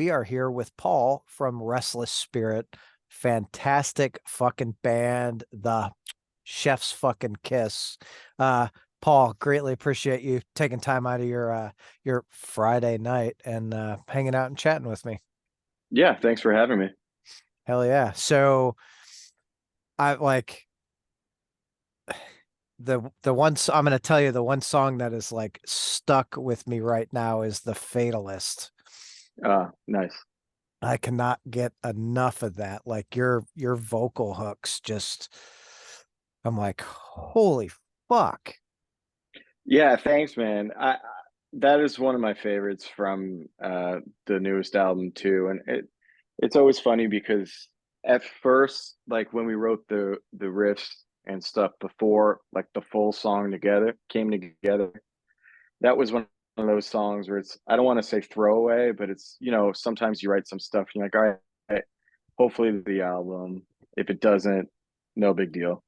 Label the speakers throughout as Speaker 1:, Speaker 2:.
Speaker 1: we are here with Paul from Restless Spirit. Fantastic fucking band, the chef's fucking kiss. Paul, greatly appreciate you taking time out of your Friday night and hanging out and chatting with me.
Speaker 2: Yeah, thanks for having me.
Speaker 1: Hell yeah. So I like the one I'm going to tell you the one song that is like stuck with me right now is The Fatalist.
Speaker 2: Nice.
Speaker 1: I cannot get enough of that. Like your vocal hooks just I'm like, holy fuck.
Speaker 2: Yeah, thanks, man. That is one of my favorites from the newest album too. And it's always funny because at first, like when we wrote the riffs and stuff before like the full song together came together, that was one of those songs where it's I don't want to say throwaway, but it's sometimes you write some stuff and you're like, all right, hopefully the album. If it doesn't, no big deal.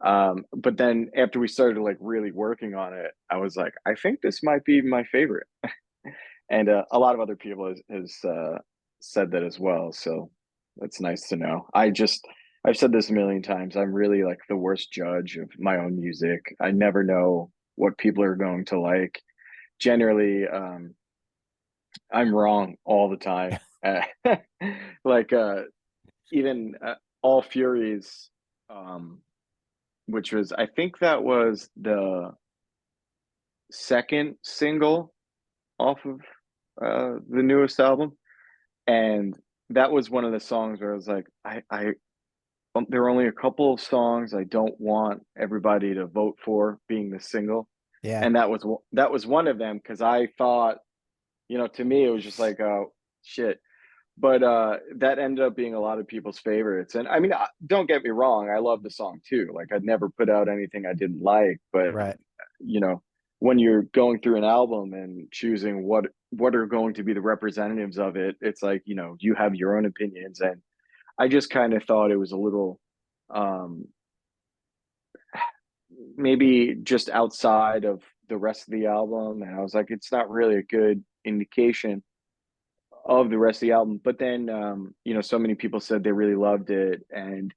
Speaker 2: But then after we started like really working on it, I was like, I think this might be my favorite. And a lot of other people has said that as well. So that's nice to know. I've said this a million times. I'm really like the worst judge of my own music. I never know what people are going to like. Generally, I'm wrong all the time. Like even All Furies, um, which was I think that was the second single off of the newest album, and that was one of the songs where I was like, I there are only a couple of songs I don't want everybody to vote for being the single,
Speaker 1: Yeah.
Speaker 2: and that was one of them because I thought, to me it was just like, oh shit. But that ended up being a lot of people's favorites, and I mean, don't get me wrong, I love the song too. Like I'd never put out anything I didn't like, but
Speaker 1: Right.
Speaker 2: you know when you're going through an album and choosing what are going to be the representatives of it, it's like you have your own opinions, and I just kind of thought it was a little um maybe just outside of the rest of the album, and I was like, it's not really a good indication of the rest of the album. But then so many people said they really loved it, and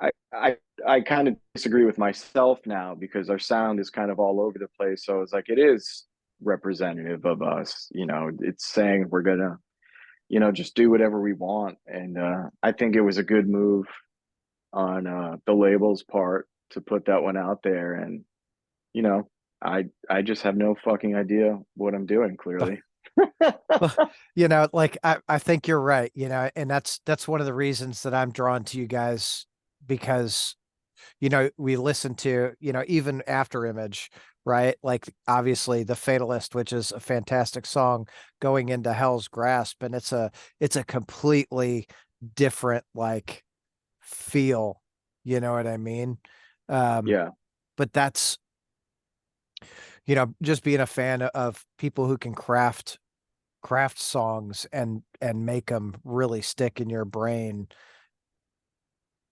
Speaker 2: I I I kind of disagree with myself now because our sound is kind of all over the place. So it's like it is representative of us. It's saying we're gonna, just do whatever we want. And I think it was a good move on the label's part to put that one out there. And you know, I just have no fucking idea what I'm doing, clearly.
Speaker 1: Well, like I think you're right, and that's one of the reasons that I'm drawn to you guys because we listen to, even Afterimage, right? Like obviously The Fatalist, which is a fantastic song, going into Hell's Grasp, and it's a completely different like feel, you know what I mean? Um,
Speaker 2: Yeah.
Speaker 1: but that's, just being a fan of people who can craft songs and make them really stick in your brain,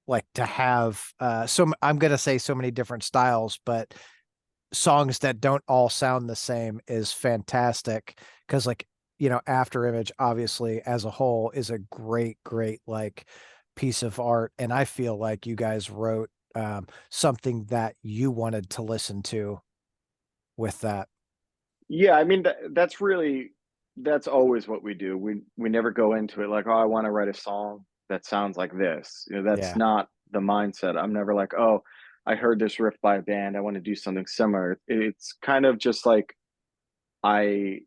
Speaker 1: like to have I'm gonna say so many different styles, but songs that don't all sound the same is fantastic because like Afterimage obviously as a whole is a great like piece of art, and I feel like you guys wrote something that you wanted to listen to with that.
Speaker 2: Yeah, I mean that's always what we do. We never go into it like, oh, I want to write a song that sounds like this. That's
Speaker 1: Yeah.
Speaker 2: not the mindset. I'm never like, oh, I heard this riff by a band, I want to do something similar. It's kind of just like I,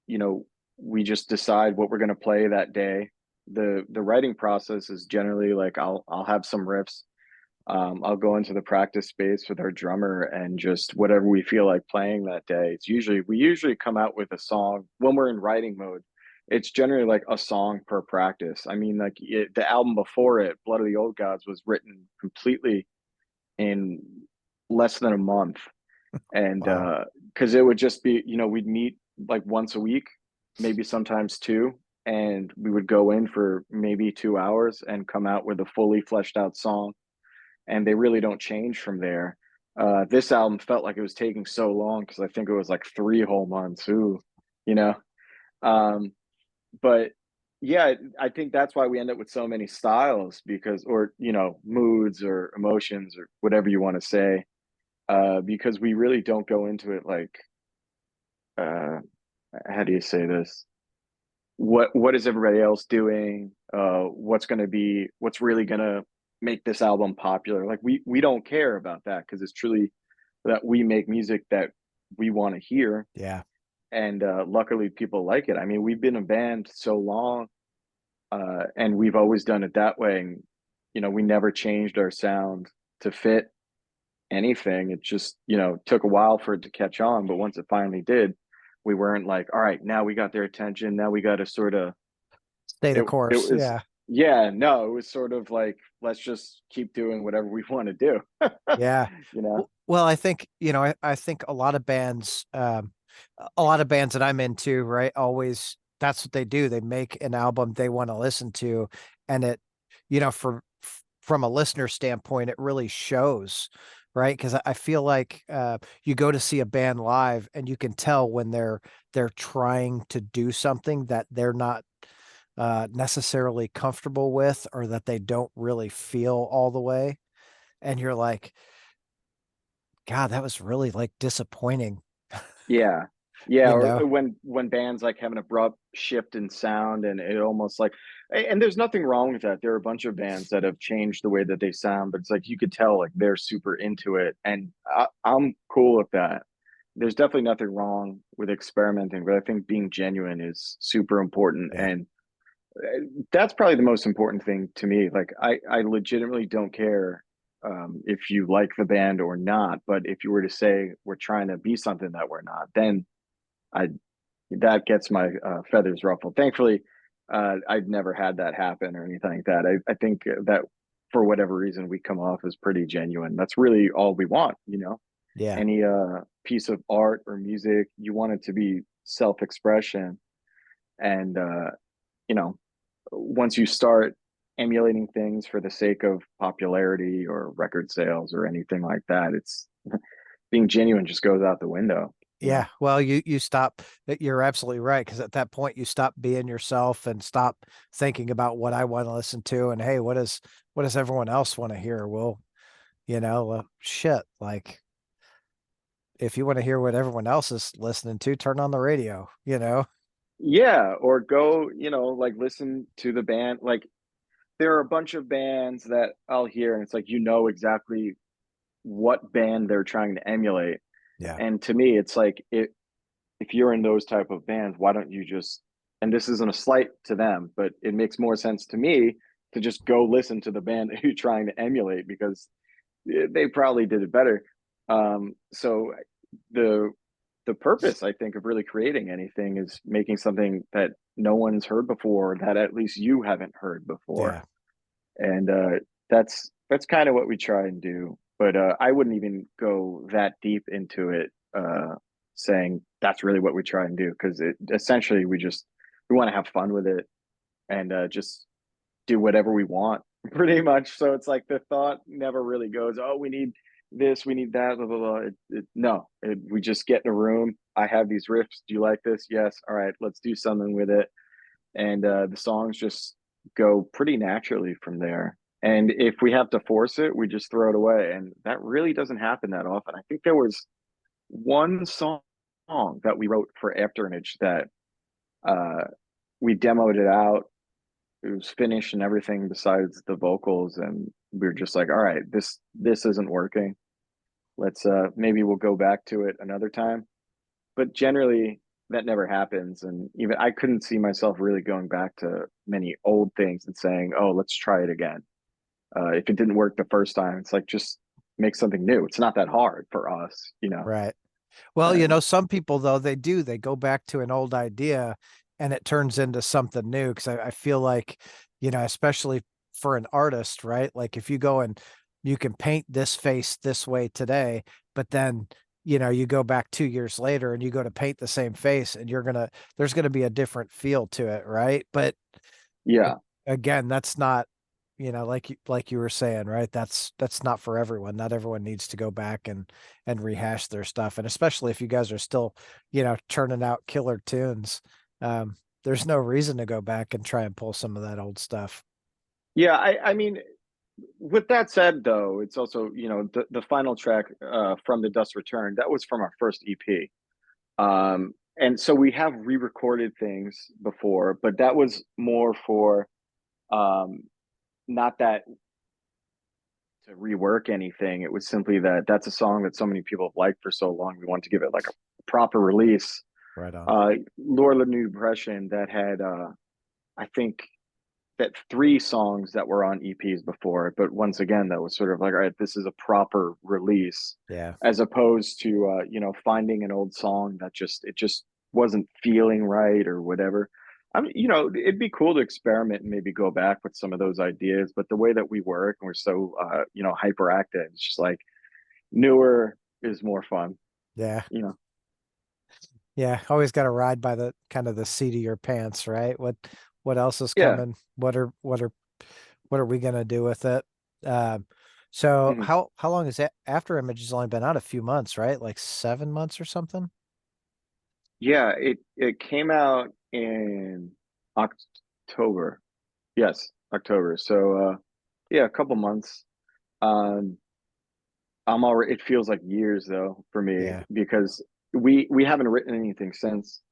Speaker 2: you know, we just decide what we're going to play that day. The writing process is generally like I'll have some riffs. I'll go into the practice space with our drummer and just whatever we feel like playing that day. We usually come out with a song when we're in writing mode. It's generally like a song per practice. I mean, like the album before it, Blood of the Old Gods, was written completely in less than a month. And
Speaker 1: Wow.
Speaker 2: because it would just be, we'd meet like once a week, maybe sometimes two, and we would go in for maybe 2 hours and come out with a fully fleshed out song, and they really don't change from there. This album felt like it was taking so long because I think it was like 3 whole months. Ooh, you know. Um, but yeah, I think that's why we end up with so many styles because, or, you know, moods or emotions or whatever you want to say, because we really don't go into it like, uh, how do you say this? What is everybody else doing? What's really gonna make this album popular? Like we don't care about that because it's truly that we make music that we want to hear,
Speaker 1: Yeah.
Speaker 2: and luckily people like it. I mean, we've been a band so long, and we've always done it that way. And you know, we never changed our sound to fit anything. It just, you know, took a while for it to catch on, but once it finally did, we weren't like, all right, now we got their attention. Now we got to sort of
Speaker 1: Stay the
Speaker 2: it
Speaker 1: course.
Speaker 2: was
Speaker 1: Yeah.
Speaker 2: yeah, no, it was sort of like let's just keep doing whatever we want to do.
Speaker 1: Yeah.
Speaker 2: You know?
Speaker 1: Well, I think, I think a lot of bands that I'm into, right, always that's what they do. They make an album they want to listen to, and it, from a listener standpoint, it really shows, right? Because I feel like you go to see a band live and you can tell when they're trying to do something that they're not necessarily comfortable with, or that they don't really feel all the way. And you're like, God, that was really like disappointing,
Speaker 2: Yeah. Yeah,
Speaker 1: you
Speaker 2: or
Speaker 1: know?
Speaker 2: when bands like have an abrupt shift in sound and it almost like and there's nothing wrong with that. There are a bunch of bands that have changed the way that they sound, but it's like you could tell like they're super into it, and I'm cool with that. There's definitely nothing wrong with experimenting, but I think being genuine is super important,
Speaker 1: Yeah.
Speaker 2: and that's probably the most important thing to me. Like I legitimately don't care if you like the band or not, but if you were to say we're trying to be something that we're not, then I that gets my feathers ruffled. Thankfully, I've never had that happen or anything like that. I think that for whatever reason we come off as pretty genuine. That's really all we want, you know.
Speaker 1: Yeah.
Speaker 2: Any piece of art or music, you want it to be self-expression, and you know, once you start emulating things for the sake of popularity or record sales or anything like that, it's being genuine just goes out the window, you
Speaker 1: Yeah.
Speaker 2: know?
Speaker 1: Well, you stop that. You're absolutely right. Because at that point you stop being yourself and stop thinking about what I want to listen to. And hey, what does everyone else want to hear? Well, shit. Like, if you want to hear what everyone else is listening to, turn on the radio, you know?
Speaker 2: Yeah, or go, you know, like listen to the band. Like there are a bunch of bands that I'll hear and it's like you know exactly what band they're trying to emulate.
Speaker 1: Yeah.
Speaker 2: And to me, it's like if you're in those type of bands, why don't you just, and this isn't a slight to them, but it makes more sense to me to just go listen to the band that you're trying to emulate because they probably did it better. So the the purpose, I think, of really creating anything is making something that no one's heard before, that at least you haven't heard before,
Speaker 1: Yeah.
Speaker 2: and that's kind of what we try and do. But I wouldn't even go that deep into it, saying that's really what we try and do because it essentially we want to have fun with it and just do whatever we want pretty much. So it's like the thought never really goes, oh, we need this, we need that, blah, blah, blah. We just get in a room. I have these riffs. Do you like this? Yes. All right, let's do something with it. And the songs just go pretty naturally from there. And if we have to force it, we just throw it away. And that really doesn't happen that often. I think there was one song that we wrote for Afterimage that uh, we demoed it out, it was finished and everything besides the vocals, and we were just like, all right, this isn't working, let's maybe we'll go back to it another time. But generally that never happens, and even I couldn't see myself really going back to many old things and saying, oh, let's try it again. If it didn't work the first time, it's like just make something new. It's not that hard for us, you know.
Speaker 1: Right. Well,
Speaker 2: And
Speaker 1: some people though, they go back to an old idea and it turns into something new. Cause I feel like, especially for an artist, right? Like if you go and you can paint this face this way today, but then, you go back 2 years later and you go to paint the same face and there's gonna be a different feel to it, right? But
Speaker 2: yeah,
Speaker 1: again, that's not, like you were saying, right? That's not for everyone. Not everyone needs to go back and rehash their stuff. And especially if you guys are still, churning out killer tunes. there's no reason to go back and try and pull some of that old stuff.
Speaker 2: Yeah, I mean, with that said, though, it's also, the final track from The Dust Return, that was from our first EP. And so we have re-recorded things before, but that was more for um, not that to rework anything. It was simply that that's a song that so many people have liked for so long. We wanted to give it like a proper release.
Speaker 1: Right on.
Speaker 2: Lord of the New Depression that had, I think, that three songs that were on EPs before, but once again, that was sort of like, all right, this is a proper release,
Speaker 1: Yeah.
Speaker 2: as opposed to finding an old song that just wasn't feeling right or whatever. I mean, it'd be cool to experiment and maybe go back with some of those ideas, but the way that we work and we're so hyperactive, it's just like newer is more fun,
Speaker 1: Yeah.
Speaker 2: you know.
Speaker 1: Yeah. Always got to ride by the kind of the seat of your pants, right? What else is
Speaker 2: Yeah.
Speaker 1: coming? What are we gonna do with it? Um, so
Speaker 2: Mhm.
Speaker 1: how long is that? Afterimage has only been out a few months, right? Like 7 months or something?
Speaker 2: Yeah, it came out in October. Yes, October. So yeah, a couple months. Um I'm already, it feels like years though for me
Speaker 1: Yeah.
Speaker 2: because we haven't written anything since.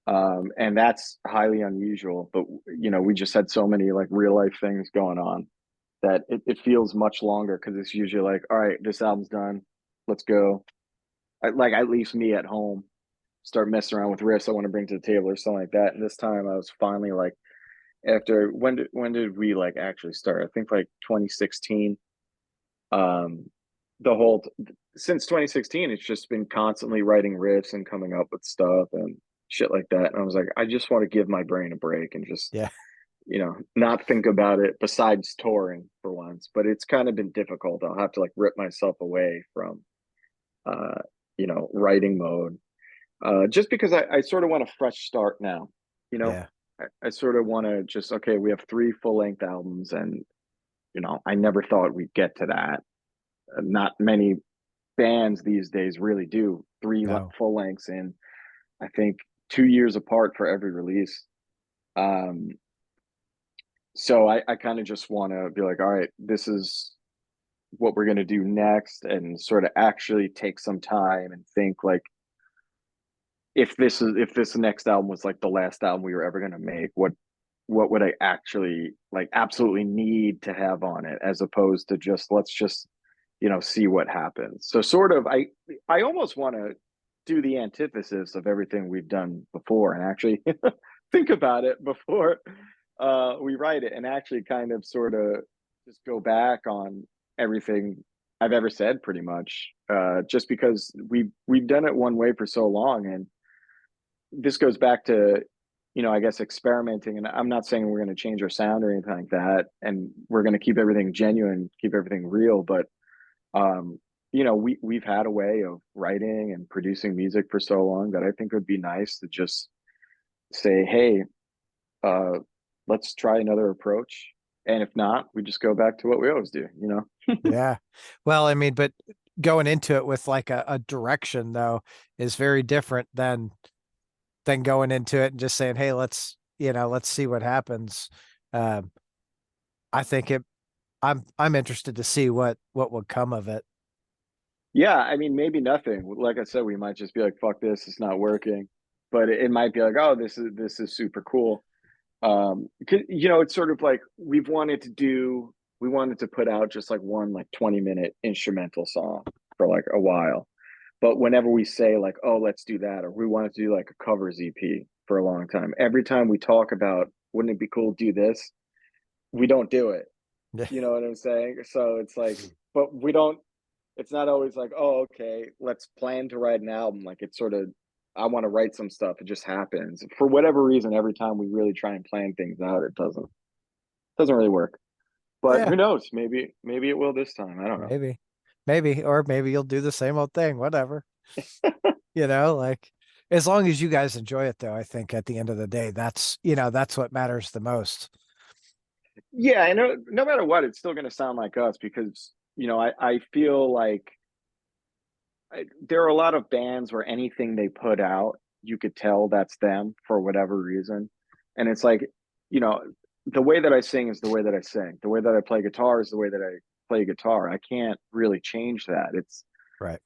Speaker 2: And that's highly unusual, but we just had so many like real life things going on that it feels much longer because it's usually like, all right, this album's done. Let's go. Like at least me at home start messing around with riffs I want to bring to the table or something like that. And this time I was finally like, after when did we like actually start? I think like 2016. Um, the whole since 2016, it's just been constantly writing riffs and coming up with stuff and shit like that. And I was like, I just want to give my brain a break and just
Speaker 1: Yeah.
Speaker 2: not think about it besides touring for once. But it's kind of been difficult. I'll have to like rip myself away from uh, writing mode. Just because I sort of want a fresh start now, you know.
Speaker 1: Yeah.
Speaker 2: I sort of want to just, okay, we have three full-length albums, and I never thought we'd get to that. Not many bands these days really do three
Speaker 1: No.
Speaker 2: full lengths in, I think, 2 years apart for every release. Um, so I kind of just want to be like, all right, this is what we're going to do next, and sort of actually take some time and think like, if this next album was like the last album we were ever going to make, what would I actually like absolutely need to have on it, as opposed to just let's just see what happens. So sort of I almost want to do the antithesis of everything we've done before and actually think about it before we write it, and actually kind of sort of just go back on everything I've ever said pretty much, just because we've done it one way for so long. And this goes back to I guess experimenting, and I'm not saying we're going to change our sound or anything like that, and we're going to keep everything genuine, keep everything real, but we've had a way of writing and producing music for so long that I think it would be nice to just say, hey, uh, let's try another approach. And if not, we just go back to what we always do.
Speaker 1: Yeah. Well, I mean, but going into it with like a direction though is very different than going into it and just saying, hey, let's see what happens. Um, I think I'm interested to see what would come of it.
Speaker 2: Yeah, I mean, maybe nothing. Like I said, we might just be like, fuck this, it's not working. But it might be like, oh, this is super cool. 'Cause, it's sort of like we wanted to put out just like one like 20-minute instrumental song for like a while. But whenever we say like, oh, let's do that, or we wanted to do like a covers EP for a long time, every time we talk about wouldn't it be cool to do this, we don't do it. You know what I'm saying? So it's like, but we don't, it's not always like, oh, okay, let's plan to write an album. Like it's sort of, I want to write some stuff. It just happens for whatever reason. Every time we really try and plan things out, it doesn't really work. But
Speaker 1: Yeah,
Speaker 2: who knows? Maybe it will this time. I don't know.
Speaker 1: maybe. Maybe, or maybe you'll do the same old thing, whatever. Like as long as you guys enjoy it though, I think at the end of the day, that's what matters the most.
Speaker 2: Yeah, I know. No matter what, it's still going to sound like us because I feel like there are a lot of bands where anything they put out, you could tell that's them for whatever reason. And it's like, you know, the way that I sing is the way that I sing. The way that I play guitar is the way that I play guitar. I can't really change that. It's
Speaker 1: Right.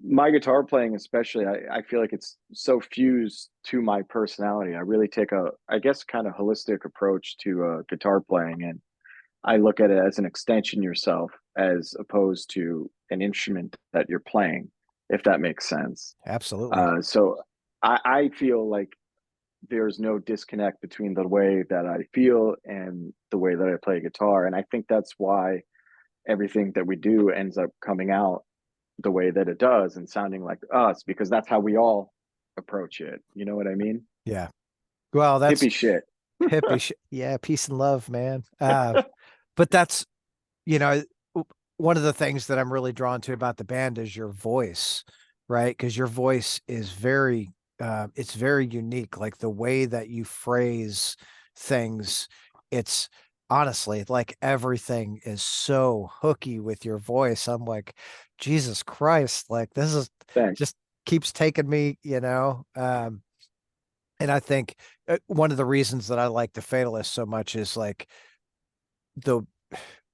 Speaker 2: my guitar playing, especially, I feel like it's so fused to my personality. I really take a, I guess, kind of holistic approach to guitar playing. And I look at it as an extension yourself as opposed to an instrument that you're playing, if that makes sense.
Speaker 1: Absolutely.
Speaker 2: So I feel like there's no disconnect between the way that I feel and the way that I play guitar. And I think that's why everything that we do ends up coming out the way that it does and sounding like us, because that's how we all approach it. You know what I mean?
Speaker 1: Yeah. Well, that's
Speaker 2: Hippie shit.
Speaker 1: yeah, peace and love, man. But that's, you know, one of the things that I'm really drawn to about the band is your voice, right? Because your voice is very, it's very unique. Like the way that you phrase things, it's honestly like everything is so hooky with your voice. I'm like, Jesus Christ, like this is
Speaker 2: Thanks.
Speaker 1: just keeps taking me, you know. And I think one of the reasons that I like the Fatalist so much is like the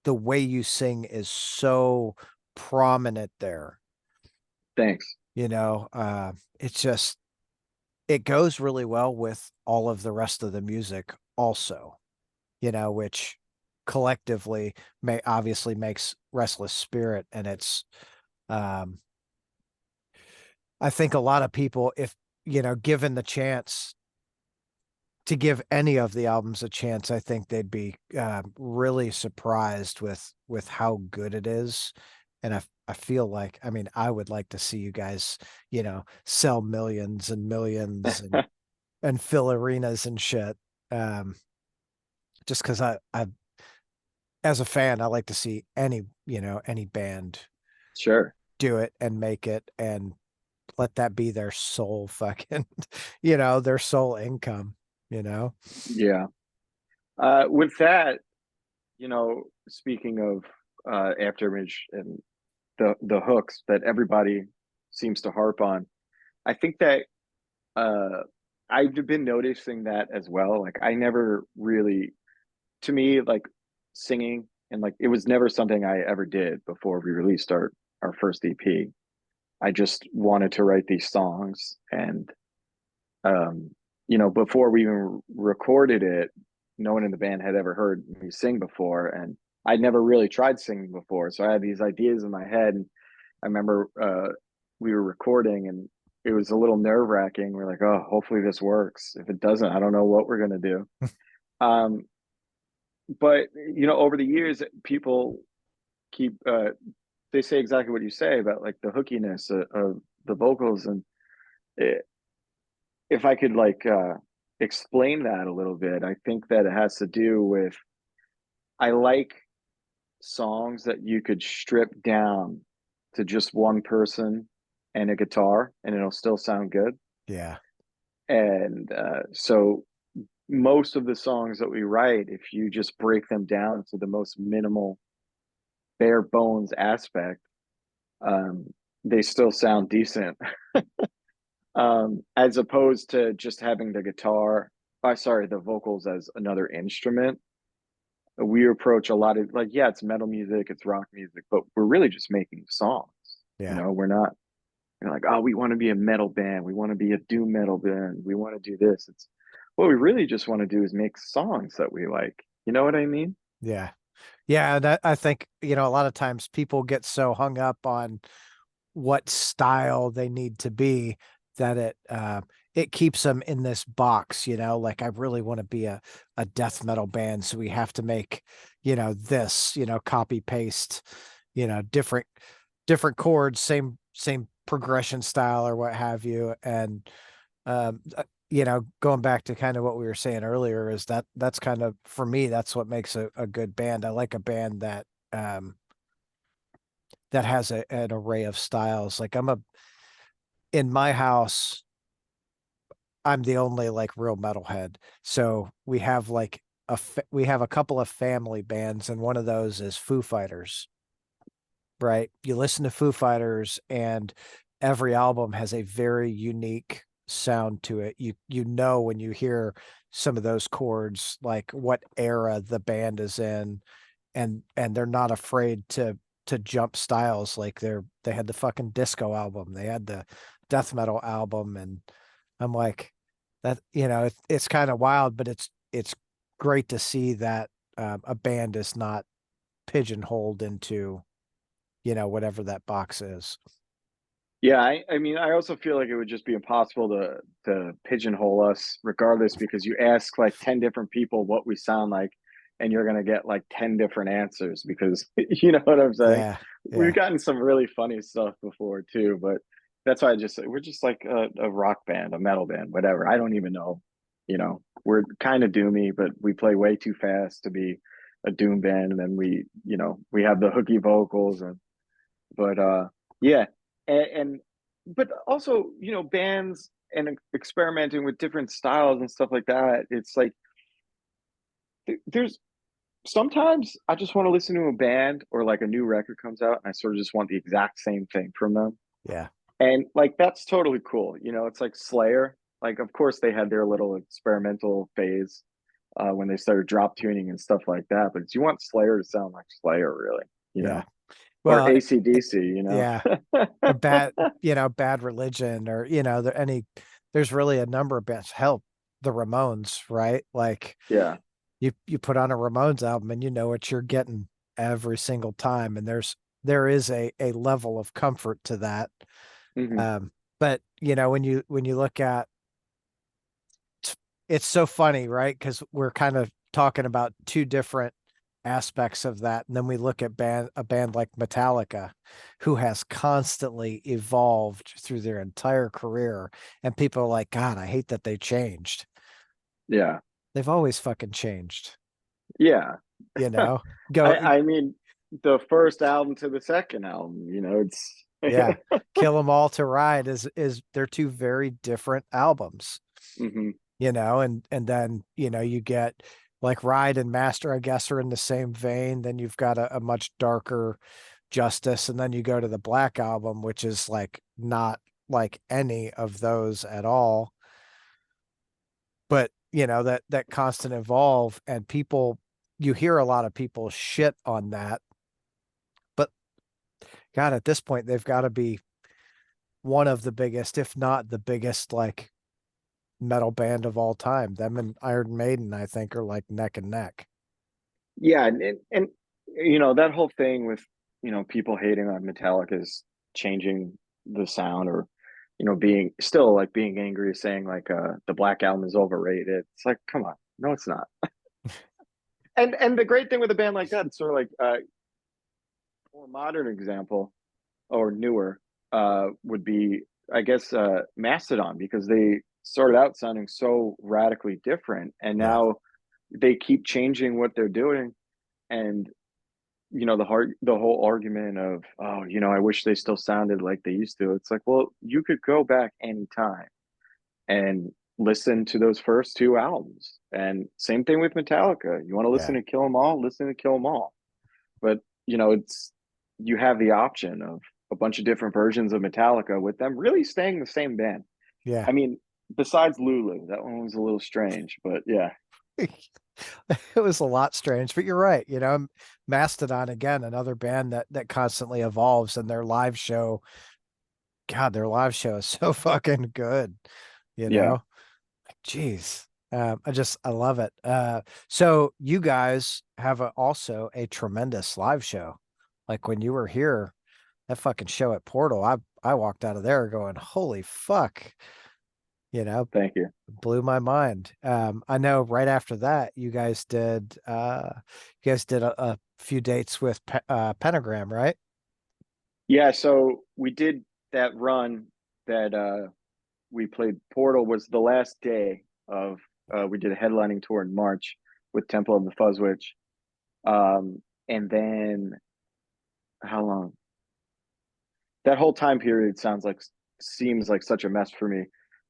Speaker 1: the way you sing is so prominent there,
Speaker 2: Thanks.
Speaker 1: you know. It's just it goes really well with all of the rest of the music also, you know, which collectively may obviously makes Restless Spirit. And it's um I think a lot of people, if you know, given the chance to give any of the albums a chance, I think they'd be really surprised with how good it is. And I feel like, I mean, I would like to see you guys, you know, sell millions and millions and fill arenas and shit. Um, just because I as a fan, I like to see any, you know, any band
Speaker 2: Sure.
Speaker 1: do it and make it and let that be their sole fucking, you know, their sole income, you know?
Speaker 2: Yeah. With that, you know, speaking of Afterimage and the hooks that everybody seems to harp on, I think that uh, I've been noticing that as well. Like I never really, to me, like singing and like it was never something I ever did before we released our first EP. I just wanted to write these songs, and um, you know, before we even recorded it, no one in the band had ever heard me sing before, and I'd never really tried singing before. So I had these ideas in my head, and I remember we were recording, and it was a little nerve wracking. We're like, oh, hopefully this works. If it doesn't, I don't know what we're gonna do. Um, but you know, over the years, people keep they say exactly what you say about like the hookiness of the vocals, and it, if I could like explain that a little bit, I think that it has to do with I like songs that you could strip down to just one person and a guitar, and it'll still sound good.
Speaker 1: Yeah.
Speaker 2: And so most of the songs that we write, if you just break them down to the most minimal, bare bones aspect, um, they still sound decent. As opposed to just having the guitar, sorry, the vocals as another instrument. We approach a lot of like, yeah, it's metal music, it's rock music, but we're really just making songs. You
Speaker 1: Yeah.
Speaker 2: know, we're not, you know, like, oh, we want to be a metal band, we want to be a doom metal band, we want to do this. It's what we really just want to do is make songs that we like. You know what I mean?
Speaker 1: Yeah. Yeah, that I think, you know, a lot of times people get so hung up on what style they need to be that it keeps them in this box, you know, like I really want to be a death metal band, so we have to make, you know, this, you know, copy paste, you know, different chords, same progression style or what have you. And you know, going back to kind of what we were saying earlier, is that's kind of for me, that's what makes a good band. I like a band that that has an array of styles. Like in my house, I'm the only like real metalhead. So we have like we have a couple of family bands, and one of those is Foo Fighters, right? You listen to Foo Fighters, and every album has a very unique sound to it. You know when you hear some of those chords, like what era the band is in, and they're not afraid to jump styles. Like they had the fucking disco album, they had the death metal album, and I'm like that, it's kind of wild, but it's great to see that a band is not pigeonholed into, whatever that box is.
Speaker 2: Yeah, I mean, I also feel like it would just be impossible to pigeonhole us regardless, because you ask like 10 different people what we sound like, and you're gonna get like 10 different answers because you know what I'm saying?
Speaker 1: Yeah,
Speaker 2: We've
Speaker 1: yeah,
Speaker 2: gotten some really funny stuff before too, but that's why I just we're just like a rock band, a metal band, whatever. I don't even know. We're kind of doomy, but we play way too fast to be a doom band, and then we have the hooky vocals, and but yeah, and but also bands and experimenting with different styles and stuff like that. It's like there's sometimes I just want to listen to a band, or like a new record comes out and I sort of just want the exact same thing from them.
Speaker 1: yeah,
Speaker 2: And like that's totally cool. It's like Slayer. Like of course they had their little experimental phase when they started drop tuning and stuff like that. But you want Slayer to sound like Slayer, really,
Speaker 1: yeah.
Speaker 2: or
Speaker 1: Well,
Speaker 2: AC/DC.
Speaker 1: yeah, or Bad Religion, or there's really a number of bands. Help, the Ramones, right? Like
Speaker 2: Yeah.
Speaker 1: you put on a Ramones album and you know what you're getting every single time, and there is a level of comfort to that.
Speaker 2: Hmm.
Speaker 1: But when you look at, it's so funny, right? Because we're kind of talking about two different aspects of that, and then we look at a band like Metallica, who has constantly evolved through their entire career, and people are like, God, I hate that they changed.
Speaker 2: Yeah.
Speaker 1: They've always fucking changed,
Speaker 2: Yeah.
Speaker 1: you know? Go,
Speaker 2: I mean, the first album to the second album, it's
Speaker 1: yeah. Kill 'Em All to Ride is they're two very different albums,
Speaker 2: hmm
Speaker 1: and then you get like Ride and Master, I guess, are in the same vein. Then you've got a much darker Justice, and then you go to the Black Album, which is like not like any of those at all. But that constant evolve, and people, you hear a lot of people shit on that, but God, at this point they've got to be one of the biggest, if not the biggest, like metal band of all time. Them and Iron Maiden, I think, are like neck and neck.
Speaker 2: yeah, and that whole thing with people hating on Metallica's changing the sound, or being still like being angry, saying like the Black Album is overrated. It's like, come on, no, it's not. And the great thing with a band like that, it's sort of like more modern example, or newer, would be, I guess, Mastodon, because they started out sounding so radically different, and
Speaker 1: Yeah,
Speaker 2: now they keep changing what they're doing. And the whole argument of, oh, I wish they still sounded like they used to. It's like, well, you could go back anytime and listen to those first two albums. And same thing with Metallica. You want to listen
Speaker 1: yeah,
Speaker 2: to Kill 'Em All, listen to Kill 'Em All. But it's you have the option of a bunch of different versions of Metallica with them really staying the same band.
Speaker 1: yeah.
Speaker 2: I mean, besides Lulu, that one was a little strange, but yeah,
Speaker 1: It was a lot strange, but you're right. Mastodon, again, another band that constantly evolves, and their live show, God, their live show is so fucking good. You
Speaker 2: yeah.
Speaker 1: know, Jeez. I love it. So you guys have also a tremendous live show. Like when you were here, that fucking show at Portal, I walked out of there going, holy fuck, you know,
Speaker 2: Thank you.
Speaker 1: blew my mind. I know right after that, you guys did a few dates with Pentagram, right?
Speaker 2: Yeah, so we did that run that we played. Portal was the last day of we did a headlining tour in March with Temple of the Fuzz Witch. And then how long? That whole time period seems like such a mess for me,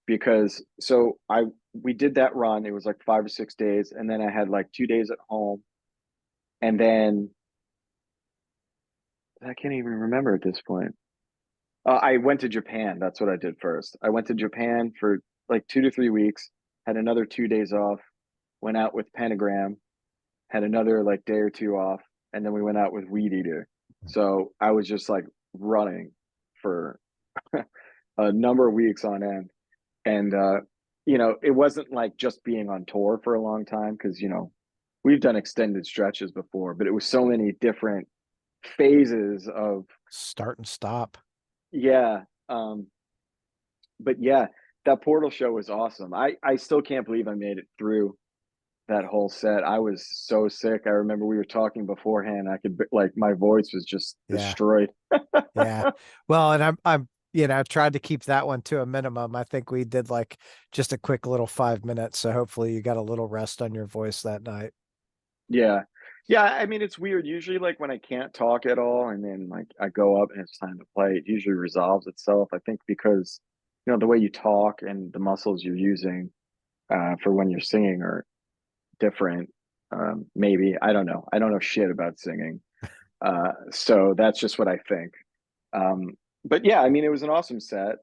Speaker 2: because we did that run. It was like 5 or 6 days, and then I had like 2 days at home, and then I can't even remember at this point. I went to Japan. That's what I did first. I went to Japan for like 2 to 3 weeks, had another 2 days off, went out with Pentagram, had another like day or two off, and then we went out with Weedeater. So I was just like running for a number of weeks on end. And it wasn't like just being on tour for a long time because we've done extended stretches before, but it was so many different phases of
Speaker 1: Start and stop.
Speaker 2: yeah. But yeah, that Portal show was awesome. I still can't believe I made it through that whole set. I was so sick. I remember we were talking beforehand. I could like my voice was just
Speaker 1: Yeah.
Speaker 2: destroyed.
Speaker 1: Yeah. Well, and I'm I've tried to keep that one to a minimum. I think we did like just a quick little 5 minutes. So hopefully you got a little rest on your voice that night.
Speaker 2: Yeah. Yeah, I mean it's weird. Usually like when I can't talk at all and then like I go up and it's time to play, it usually resolves itself. I think because the way you talk and the muscles you're using for when you're singing are different. Maybe. I don't know. I don't know shit about singing. So that's just what I think. Um, but yeah, I mean it was an awesome set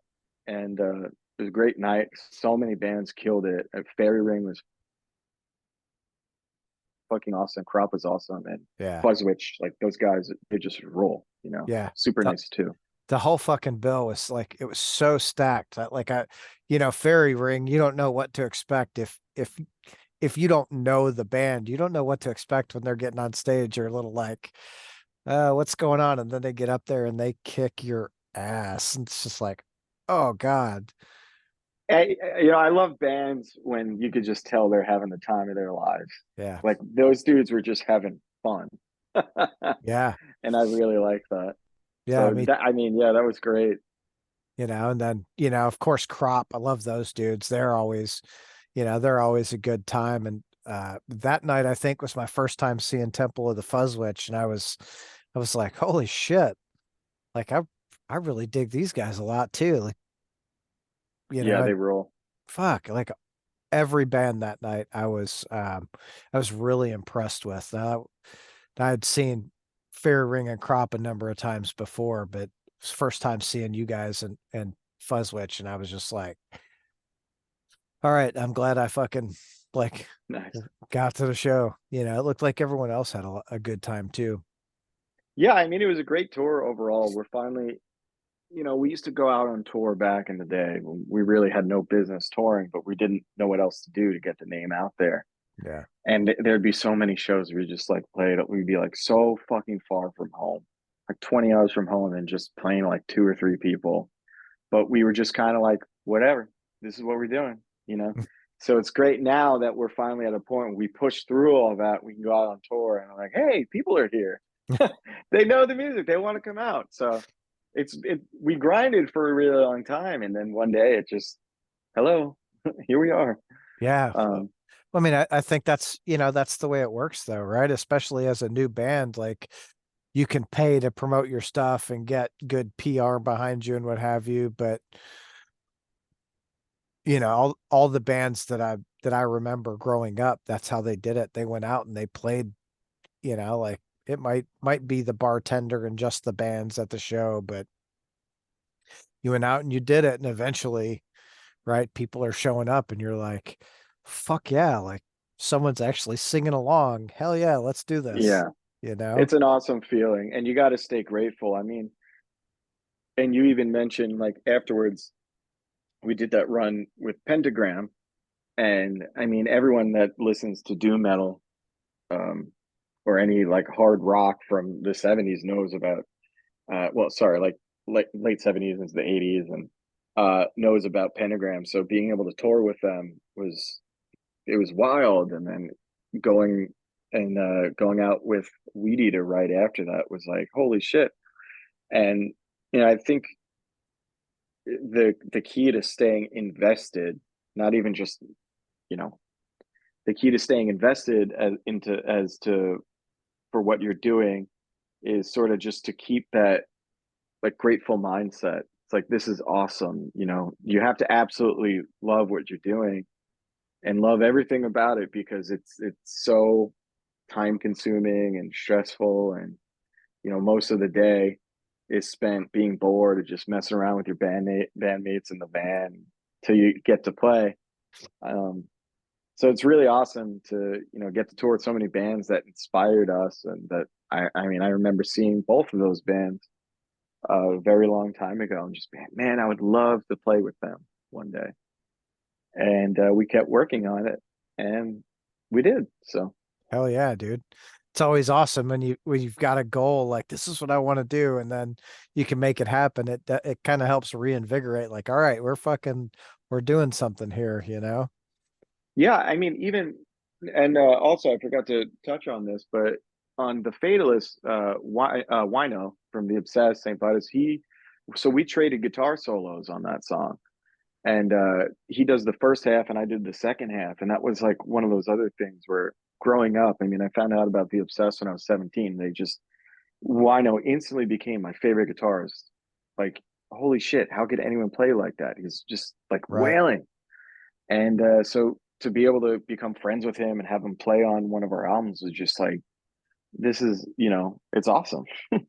Speaker 2: and it was a great night. So many bands killed it. Fairy Ring was fucking awesome. Crop was awesome, and
Speaker 1: Yeah.
Speaker 2: Fuzz Witch, like those guys, they just roll.
Speaker 1: Yeah.
Speaker 2: Super
Speaker 1: The,
Speaker 2: nice too.
Speaker 1: the whole fucking bill was like it was so stacked that like Fairy Ring, you don't know what to expect if you don't know the band, you don't know what to expect when they're getting on stage. You're a little like, what's going on? And then they get up there and they kick your ass. And it's just like, oh God.
Speaker 2: I love bands when you could just tell they're having the time of their lives.
Speaker 1: Yeah.
Speaker 2: Like those dudes were just having fun,
Speaker 1: Yeah.
Speaker 2: and I really like that.
Speaker 1: Yeah.
Speaker 2: So that, I mean, yeah, that was great.
Speaker 1: And then, of course, Crop. I love those dudes. They're always a good time. And that night I think was my first time seeing Temple of the Fuzz Witch. And I was like, holy shit. Like I really dig these guys a lot too. Like,
Speaker 2: Yeah, they
Speaker 1: and
Speaker 2: roll.
Speaker 1: fuck, like every band that night I was really impressed with. I had seen Fair Ring and Crop a number of times before, but it was first time seeing you guys and Fuzzwitch, and I was just like, all right, I'm glad I fucking like
Speaker 2: Nice.
Speaker 1: got to the show. It looked like everyone else had a good time too.
Speaker 2: Yeah, I mean, it was a great tour overall. We're finally, we used to go out on tour back in the day when we really had no business touring, but we didn't know what else to do to get the name out there.
Speaker 1: Yeah.
Speaker 2: And there'd be so many shows we just like played. We'd be like so fucking far from home, like 20 hours from home, and just playing like two or three people. But we were just kind of like, whatever, this is what we're doing. So it's great now that we're finally at a point where we push through all that. We can go out on tour and I'm like, hey, people are here. They know the music. They want to come out. So we grinded for a really long time, and then one day it just hello, here we are.
Speaker 1: Yeah.
Speaker 2: Um,
Speaker 1: I mean, I think that's the way it works though, right? Especially as a new band, like you can pay to promote your stuff and get good PR behind you and what have you. But all the bands that I remember growing up, that's how they did it. They went out and they played, like it might be the bartender and just the bands at the show, but you went out and you did it, and eventually, right, people are showing up and you're like, fuck yeah, like someone's actually singing along. Hell yeah, let's do this.
Speaker 2: yeah,
Speaker 1: You know?
Speaker 2: it's an awesome feeling, and you got to stay grateful. I mean, and you even mentioned like afterwards, we did that run with Pentagram, and I mean, everyone that listens to doom metal, um, or any like hard rock from the '70s knows about. Well, sorry, like late '70s into the '80s, and knows about Pentagram. So being able to tour with them was wild, and then going going out with Weedeater right after that was like holy shit. And I think the key to staying invested, not even just you know the key to staying invested as to for what you're doing is sort of just to keep that like grateful mindset. It's like this is awesome. You have to absolutely love what you're doing and love everything about it because it's so time consuming and stressful, and most of the day is spent being bored or just messing around with your bandmates in the van till you get to play. Um, so it's really awesome to, get to tour with so many bands that inspired us, and that I mean, I remember seeing both of those bands a very long time ago and just, man, I would love to play with them one day. And we kept working on it, and we did. So
Speaker 1: Hell yeah, dude. It's always awesome when you've got a goal like this is what I want to do, and then you can make it happen. It kind of helps reinvigorate. Like, all right, we're doing something here, you know?
Speaker 2: yeah, I mean, even, and also I forgot to touch on this, but on the Fatalist, Wino from the Obsessed St. Vitus, so we traded guitar solos on that song, and he does the first half and I did the second half, and that was like one of those other things where growing up, I mean, I found out about the Obsessed when I was 17. They just Wino instantly became my favorite guitarist. Like, holy shit, how could anyone play like that? He's just like
Speaker 1: Right.
Speaker 2: wailing. And so to be able to become friends with him and have him play on one of our albums was just like, this is, it's awesome.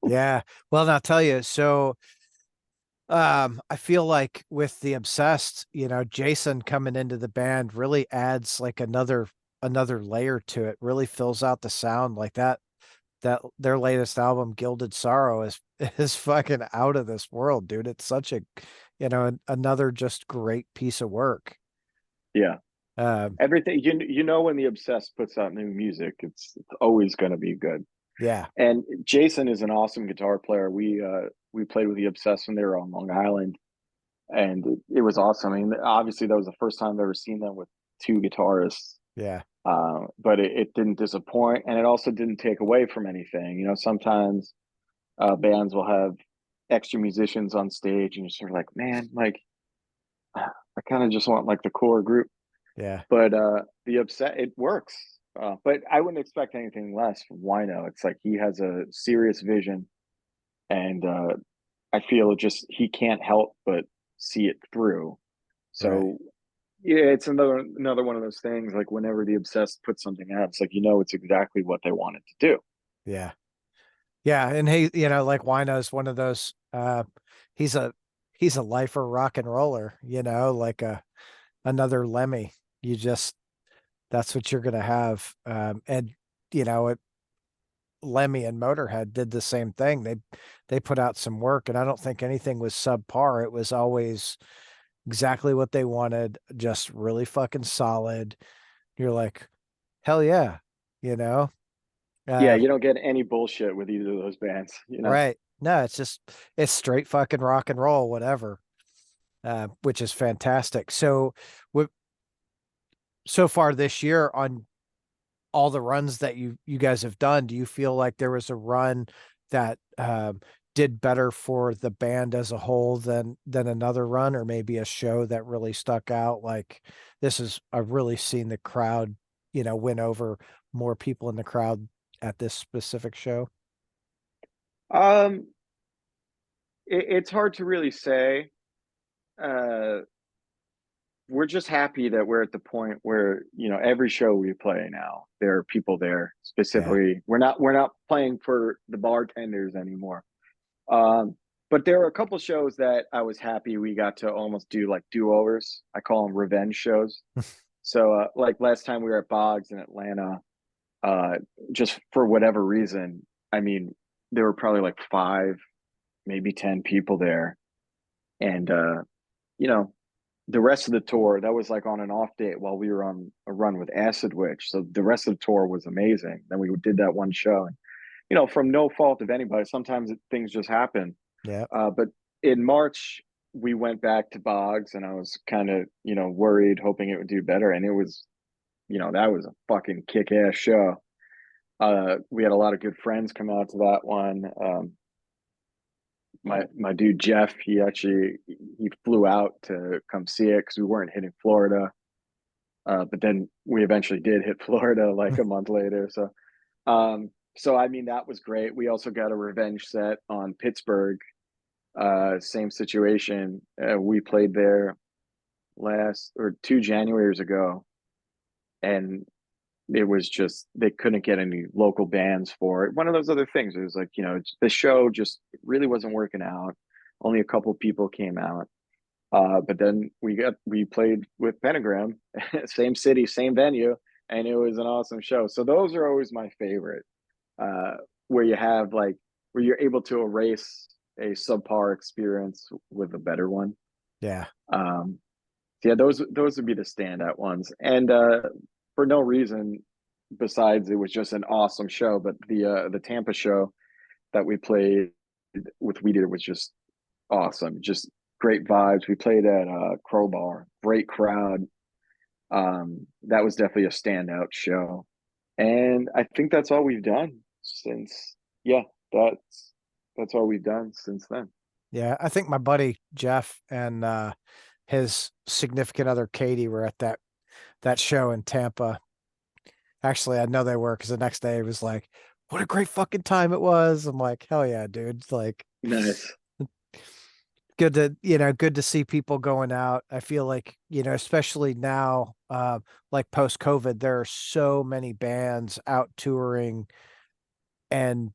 Speaker 1: Yeah. Well, I'll tell you, so I feel like with the Obsessed, Jason coming into the band really adds like another layer to it, really fills out the sound like that their latest album, Gilded Sorrow, is is fucking out of this world, dude. It's such a another just great piece of work.
Speaker 2: Yeah.
Speaker 1: Um,
Speaker 2: Everything, when the Obsessed puts out new music, it's always going to be good.
Speaker 1: yeah,
Speaker 2: And Jason is an awesome guitar player. We played with the Obsessed when they were on Long Island, and it was awesome. I mean, obviously that was the first time I've ever seen them with two guitarists.
Speaker 1: yeah,
Speaker 2: But it didn't disappoint, and it also didn't take away from anything. Sometimes bands will have extra musicians on stage, and you're sort of like, man, like I kind of just want like the core group.
Speaker 1: yeah,
Speaker 2: But the upset, it works. But I wouldn't expect anything less from Wino. It's like he has a serious vision, and I feel just he can't help but see it through.
Speaker 1: right.
Speaker 2: So yeah, it's another one of those things. Like whenever the Obsessed puts something out, it's like it's exactly what they wanted to do.
Speaker 1: Yeah. Yeah. And he, like Wino's one of those he's a he's a lifer rock and roller, like another Lemmy. You just that's what you're gonna have. And it Lemmy and Motorhead did the same thing. They put out some work, and I don't think anything was subpar. It was always exactly what they wanted, just really fucking solid. You're like, hell yeah, you know?
Speaker 2: Yeah,
Speaker 1: Uh,
Speaker 2: you don't get any bullshit with either of those bands.
Speaker 1: right. No, it's straight fucking rock and roll, whatever. Which is fantastic. So, so far this year on all the runs that you guys have done, do you feel like there was a run that did better for the band as a whole than another run, or maybe a show that really stuck out? Like I've really seen the crowd, win over more people in the crowd at this specific show.
Speaker 2: Um, it's hard to really say. Uh, we're just happy that we're at the point where every show we play now there are people there.
Speaker 1: Yeah.
Speaker 2: Specifically, we're not playing for the bartenders anymore. um but there are a couple shows that I was happy we got to almost do like do-overs. I call them revenge shows. So like last time we were at Boggs in Atlanta, uh just for whatever reason, I mean, there were probably like 5, maybe 10 people there. And you know the rest of the tour, that was like on an off date while we were on a run with Acid Witch. So the rest of the tour was amazing. Then we did that one show, and from no fault of anybody, sometimes things just happen.
Speaker 1: Yeah.
Speaker 2: But in March, we went back to Boggs, and I was kind of worried, hoping it would do better, and it was, that was a fucking kick ass show. We had a lot of good friends come out to that one. My dude Jeff, he flew out to come see it because we weren't hitting Florida. But then we eventually did hit Florida like a month later. So I mean, that was great. We also got a revenge set on Pittsburgh. Same situation. We played there last or 2 Januaries ago, and it was just they couldn't get any local bands for it. One of those other things. It was like, the show just really wasn't working out. Only a couple people came out. But then we played with Pentagram, same city, same venue, and it was an awesome show. So those are always my favorite, uh, where you have like where you're able to erase a subpar experience with a better one.
Speaker 1: Yeah.
Speaker 2: Um, yeah, those would be the standout ones. And for no reason besides it was just an awesome show. But the Tampa show that we played with Weedeater was just awesome. Just great vibes. We played at Crowbar, great crowd. That was definitely a standout show. And I think that's all we've done since yeah, that's all we've done since then.
Speaker 1: Yeah. I think my buddy Jeff and his significant other Katie were at that show in Tampa. Actually, I know they were because the next day it was like, what a great fucking time it was. I'm like, hell yeah, dude. It's like
Speaker 2: Nice.
Speaker 1: good to see people going out. I feel like, especially now, like post COVID, there are so many bands out touring, and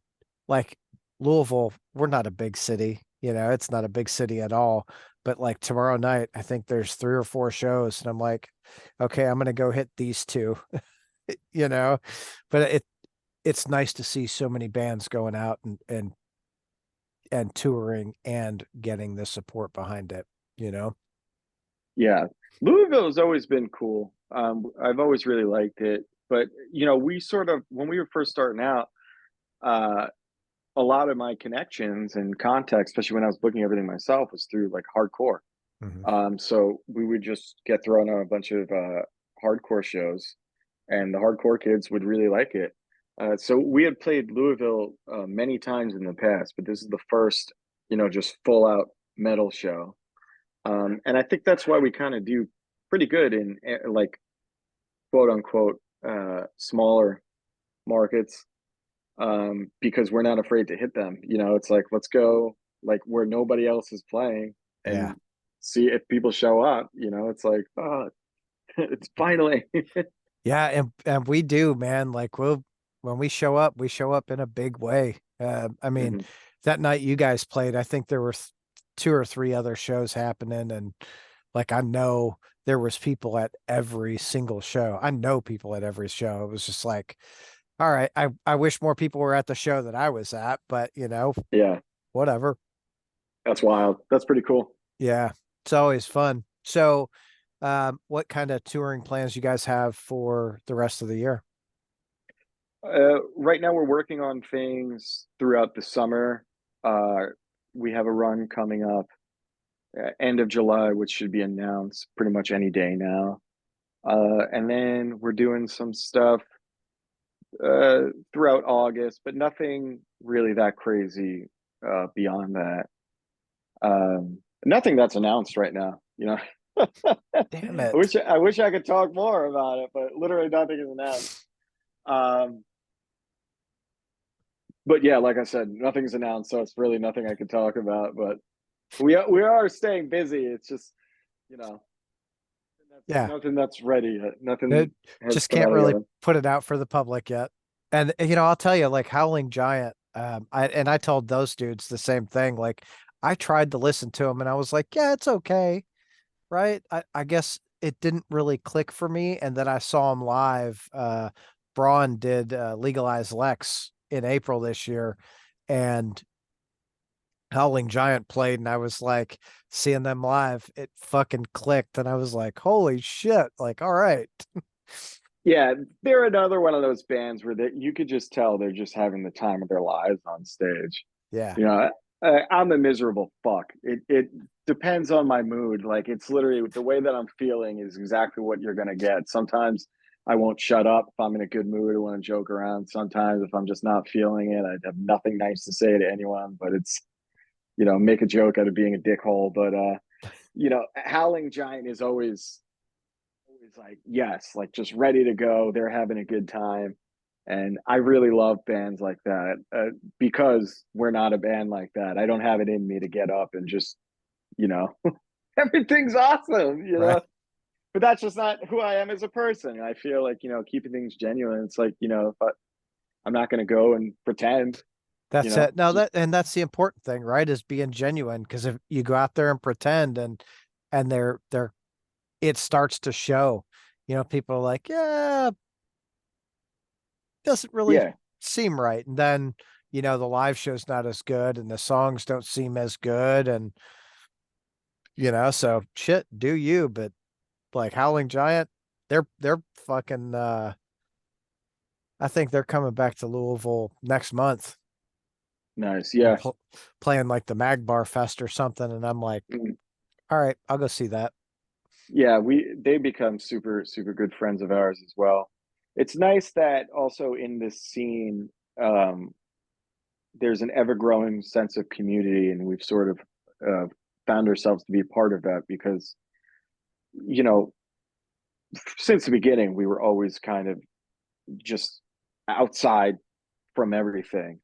Speaker 1: like Louisville, we're not a big city, it's not a big city at all. But like tomorrow night, I think there's 3 or 4 shows, and I'm like, okay, I'm gonna go hit these two, you know. But it's nice to see so many bands going out and touring and getting the support behind it.
Speaker 2: Yeah. Louisville has always been cool. I've always really liked it. But we sort of when we were first starting out, uh a lot of my connections and contacts, especially when I was booking everything myself, was through like hardcore.
Speaker 1: Hmm.
Speaker 2: So we would just get thrown on a bunch of hardcore shows, and the hardcore kids would really like it. So we had played Louisville many times in the past, but this is the first, just full out metal show. And I think that's why we kind of do pretty good in like quote unquote smaller markets, because we're not afraid to hit them. It's like let's go like where nobody else is playing
Speaker 1: Yeah.
Speaker 2: and see if people show up. It's like oh, it's finally.
Speaker 1: Yeah, and we do, man. Like when we show up in a big way. I mean,
Speaker 2: Mhm.
Speaker 1: that night you guys played, I think there were 2 or 3 other shows happening, and like I know there was people at every single show. I know people at every show. It was just like, all right, I wish more people were at the show that I was at, but
Speaker 2: Yeah,
Speaker 1: whatever.
Speaker 2: that's wild. That's pretty cool.
Speaker 1: Yeah, it's always fun. So, what kind of touring plans you guys have for the rest of the year?
Speaker 2: Right now we're working on things throughout the summer. Uh, we have a run coming up end of July, which should be announced pretty much any day now. And then we're doing some stuff throughout August, but nothing really that crazy beyond that. Nothing that's announced right now.
Speaker 1: Damn
Speaker 2: I
Speaker 1: it.
Speaker 2: wish I wish I could talk more about it, but literally nothing is announced. Um, but yeah, like I said, nothing's announced, so it's really nothing I could talk about. But we are staying busy. It's just you know
Speaker 1: Yeah.
Speaker 2: nothing that's ready yet.
Speaker 1: It
Speaker 2: Nothing has
Speaker 1: just
Speaker 2: come
Speaker 1: can't
Speaker 2: out of
Speaker 1: really
Speaker 2: the
Speaker 1: put it out for the public yet. And I'll tell you, like Howling Giant, I told those dudes the same thing. Like I tried to listen to them and I was like, yeah, it's okay, right? I guess it didn't really click for me. And then I saw him live. Braun did Legalize Lex in April this year, and Howling Giant played, and I was like, seeing them live, it fucking clicked, and I was like, holy shit! Like, all right,
Speaker 2: Yeah, they're another one of those bands where you could just tell they're just having the time of their lives on stage.
Speaker 1: yeah,
Speaker 2: You know, I'm a miserable fuck. It depends on my mood. Like it's literally the way that I'm feeling is exactly what you're gonna get. Sometimes I won't shut up if I'm in a good mood or want to joke around. Sometimes if I'm just not feeling it, I have nothing nice to say to anyone. But it's make a joke out of being a dickhole. But Howling Giant is always like yes, like just ready to go. They're having a good time. And I really love bands like that because we're not a band like that. I don't have it in me to get up and just, you know, everything's awesome,
Speaker 1: right,
Speaker 2: but that's just not who I am as a person. And I feel like, keeping things genuine. It's like, if I'm not going to go and pretend,
Speaker 1: That's it. No,
Speaker 2: just,
Speaker 1: that's the important thing, right? Is being genuine. Because if you go out there and pretend and they're it starts to show. People are like, yeah, doesn't really
Speaker 2: yeah,
Speaker 1: seem right. And then, the live show's not as good and the songs don't seem as good. And, so shit, do you, but like Howling Giant, they're fucking I think they're coming back to Louisville next month
Speaker 2: nice.
Speaker 1: and
Speaker 2: Yeah.
Speaker 1: playing like the Magbar Fest or something. And I'm like,
Speaker 2: Mm.
Speaker 1: all right, I'll go see that.
Speaker 2: Yeah, they become super super good friends of ours as well. It's nice that also in this scene, um, there's an ever growing sense of community, and we've sort of found ourselves to be part of that because you know since the beginning we were always kind of just outside from everything.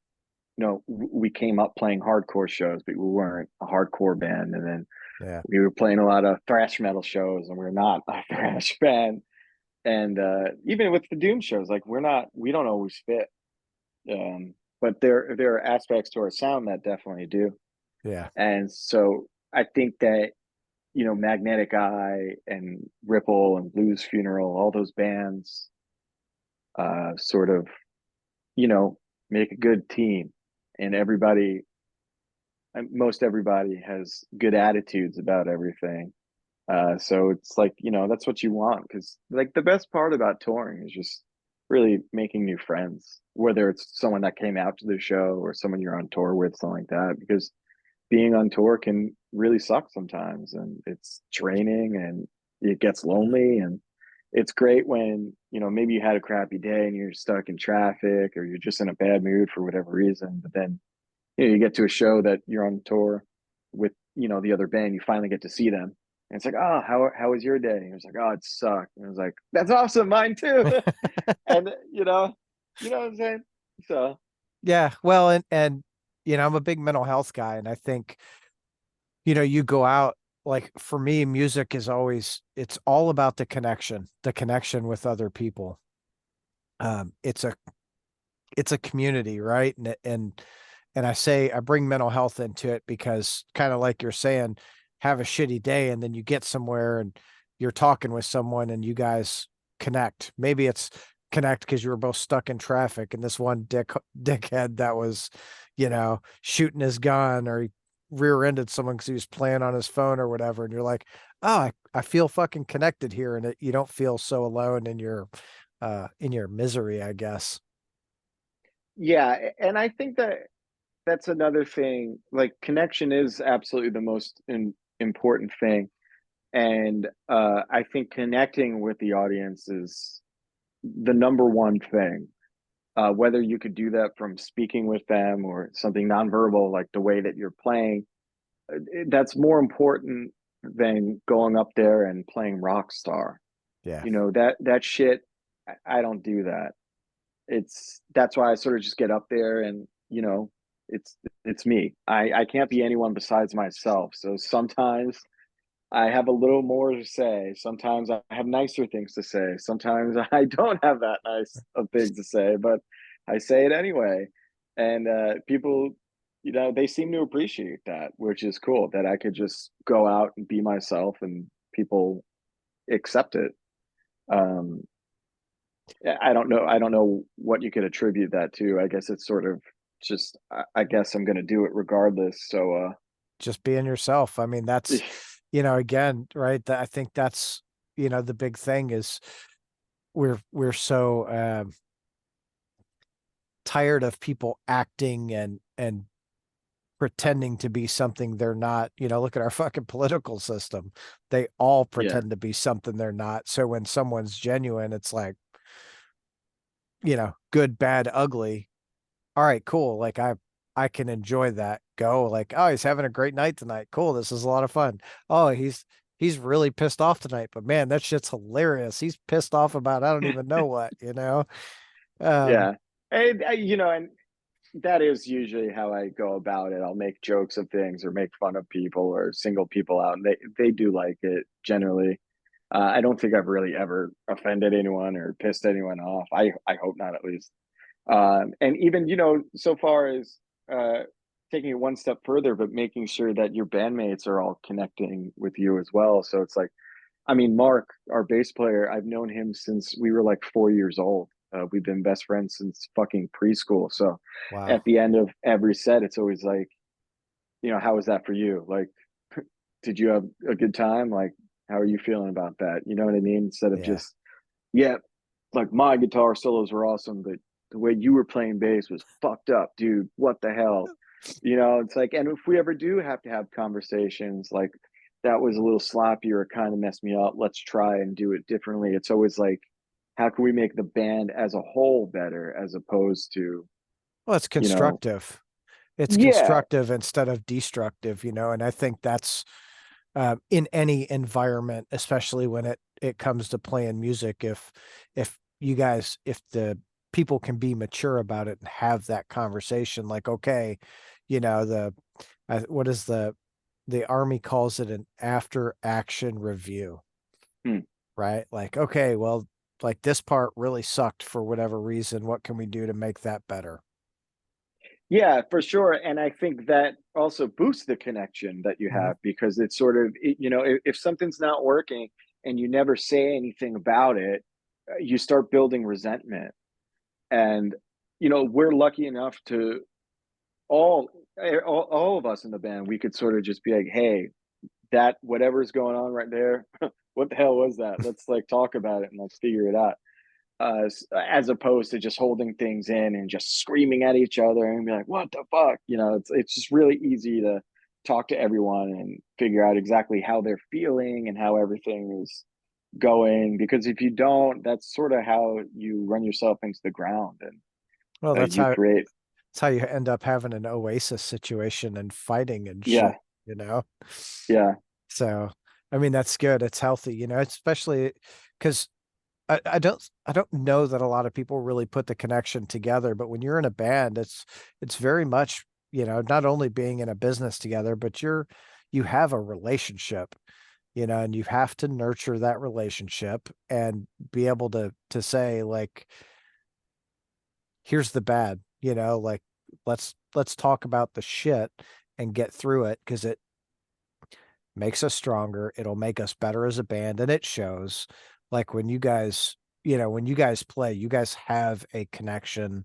Speaker 2: We came up playing hardcore shows, but we weren't a hardcore band, and then
Speaker 1: Yeah.
Speaker 2: we were playing a lot of thrash metal shows, and we're not a thrash band. And even with the doom shows, like we don't always fit, but there are aspects to our sound that definitely do.
Speaker 1: Yeah.
Speaker 2: And so I think that Magnetic Eye and Ripple and Blues Funeral, all those bands sort of you know make a good team, and most everybody has good attitudes about everything. So it's like, that's what you want, because like the best part about touring is just really making new friends, whether it's someone that came out to the show or someone you're on tour with, something like that, because being on tour can really suck sometimes, and it's draining, and it gets lonely. And it's great when, maybe you had a crappy day and you're stuck in traffic, or you're just in a bad mood for whatever reason, but then you get to a show that you're on tour with, the other band, you finally get to see them. And it's like, oh, how was your day? And it was like, oh, it sucked. And I was like, that's awesome, mine too. And what I'm saying? So
Speaker 1: Yeah. Well, and I'm a big mental health guy, and I think, you go out, like for me, music is always, it's all about the connection with other people. It's a community, right? And I bring mental health into it because, kind of like you're saying, have a shitty day and then you get somewhere and you're talking with someone and you guys connect. Maybe it's connect because you were both stuck in traffic and this one dickhead that was, shooting his gun, or he rear-ended someone because he was playing on his phone or whatever. And you're like, oh, I feel fucking connected here. And you don't feel so alone in your misery, I guess.
Speaker 2: yeah, and I think that that's another thing. Like connection is absolutely the most important thing. And I think connecting with the audience is the number one thing. Whether you could do that from speaking with them or something nonverbal, like the way that you're playing, that's more important than going up there and playing rock star.
Speaker 1: Yeah.
Speaker 2: That shit. I don't do that. That's why I sort of just get up there, and it's it's me. I can't be anyone besides myself. So sometimes I have a little more to say. Sometimes I have nicer things to say. Sometimes I don't have that nice of things to say, but I say it anyway. And people, they seem to appreciate that, which is cool. That I could just go out and be myself, and people accept it. Um, I don't know. I don't know what you could attribute that to. I guess it's sort of just. I guess I'm going to do it regardless. So,
Speaker 1: Just being yourself. I mean, that's, again, right. I think that's, the big thing is we're so tired of people acting and pretending to be something they're not. Look at our fucking political system. They all
Speaker 2: yeah,
Speaker 1: pretend to be something they're not. So when someone's genuine, it's like, good, bad, ugly. All right, cool. Like I can enjoy that. Go like, oh, he's having a great night tonight. Cool. This is a lot of fun. Oh, he's really pissed off tonight, but man, that shit's hilarious. He's pissed off about I don't even know what. Um,
Speaker 2: yeah. And and that is usually how I go about it. I'll make jokes of things or make fun of people or single people out, and they do like it generally. I don't think I've really ever offended anyone or pissed anyone off. I hope not, at least. And even, so far as taking it one step further, but making sure that your bandmates are all connecting with you as well. So it's like, I mean, Mark, our bass player, I've known him since we were like 4 years old. We've been best friends since fucking preschool. So
Speaker 1: Wow.
Speaker 2: at the end of every set, it's always like, how was that for you? Like, did you have a good time? Like, how are you feeling about that? You know what I mean? Instead of
Speaker 1: Yeah.
Speaker 2: just, yeah, like my guitar solos were awesome, but the way you were playing bass was fucked up, dude. What the hell? It's like, and if we ever do have to have conversations, like that was a little sloppy or it kind of messed me up, let's try and do it differently. It's always like, how can we make the band as a whole better as opposed to,
Speaker 1: Well, it's
Speaker 2: you know,
Speaker 1: constructive. It's
Speaker 2: yeah,
Speaker 1: constructive instead of destructive, and I think that's in any environment, especially when it comes to playing music. If the people can be mature about it and have that conversation, like, okay, the what is the army calls it an after action review,
Speaker 2: hmm.
Speaker 1: right? Like, okay, well, like this part really sucked for whatever reason. What can we do to make that better?
Speaker 2: Yeah, for sure. And I think that also boosts the connection that you
Speaker 1: Mhm.
Speaker 2: have because it's sort of, if something's not working and you never say anything about it, you start building resentment. And, we're lucky enough to all of us in the band, we could sort of just be like, hey, that whatever's going on right there, what the hell was that? Let's like talk about it and let's figure it out, as opposed to just holding things in and just screaming at each other and be like, "What the fuck?" It's just really easy to talk to everyone and figure out exactly how they're feeling and how everything is going. Because if you don't, that's sort of how you run yourself into the ground and
Speaker 1: Well,
Speaker 2: you create.
Speaker 1: that's how you end up having an Oasis situation and fighting and shit,
Speaker 2: Yeah,
Speaker 1: you know?
Speaker 2: yeah,
Speaker 1: So, I mean, that's good. It's healthy, especially because I don't know that a lot of people really put the connection together, but when you're in a band, it's very much, not only being in a business together, but you have a relationship, and you have to nurture that relationship and be able to say, like, here's the bad, like, let's talk about the shit and get through it because it makes us stronger. It'll make us better as a band, and it shows. Like when you guys play, you guys have a connection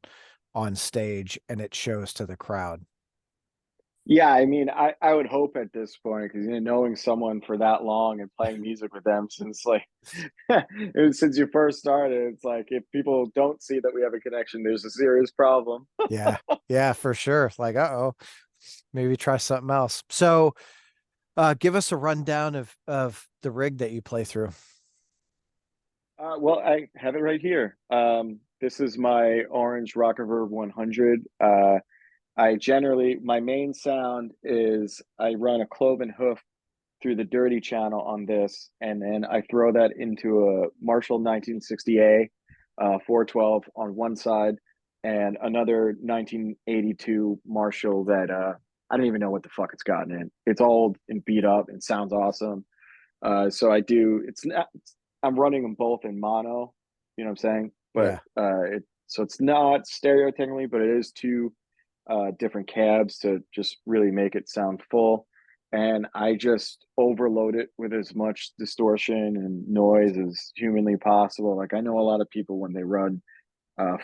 Speaker 1: on stage, and it shows to the crowd.
Speaker 2: yeah. I mean, I would hope at this point because knowing someone for that long and playing music with them since like since you first started, it's like if people don't see that we have a connection, there's a serious problem.
Speaker 1: Yeah, yeah, for sure. Like, uh-oh, maybe try something else. So, give us a rundown of the rig that you play through.
Speaker 2: Well, I have it right here. This is my orange Rockerverb 100. My main sound is I run a cloven hoof through the dirty channel on this, and then I throw that into a Marshall 1960A 412 on one side, and another 1982 Marshall that I don't even know what the fuck it's gotten in. It's old and beat up and sounds awesome. So I do. It's not. I'm running them both in mono. You know what I'm saying? But
Speaker 1: Yeah.
Speaker 2: so it's not stereo technically, but it is two different cabs to just really make it sound full. And I just overload it with as much distortion and noise as humanly possible. Like I know a lot of people when they run